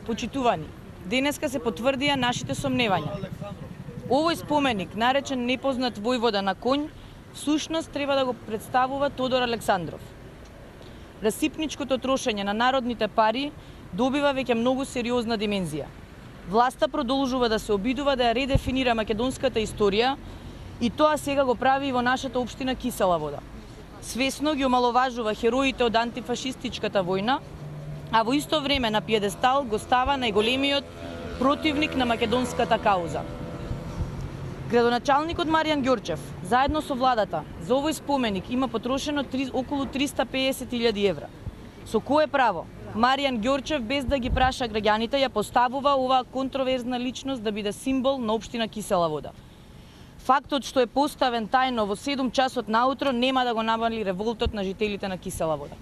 Почитувани, денеска се потврдија нашите сомневања. Овој споменик, наречен непознат војвода на конј, всушност треба да го представува Тодор Александров. Расипничкото трошење на народните пари добива веќе многу сериозна димензија. Власта продолжува да се обидува да ја редефинира македонската историја и тоа сега го прави и во нашата општина Кисела Вода. Свесно ги омаловажува хероите од антифашистичката војна, а во исто време на пиедестал го става најголемиот противник на македонската кауза. Градоначалникот Маријан Ѓорчев, заедно со владата, за овој споменик има потрошено околу 350.000 евра. Со кое право Маријан Ѓорчев, без да ги праша граѓаните, ја поставува оваа контроверзна личност да биде символ на општина Кисела Вода? Фактот што е поставен тајно во 7 часот наутро нема да го намали револтот на жителите на Кисела Вода.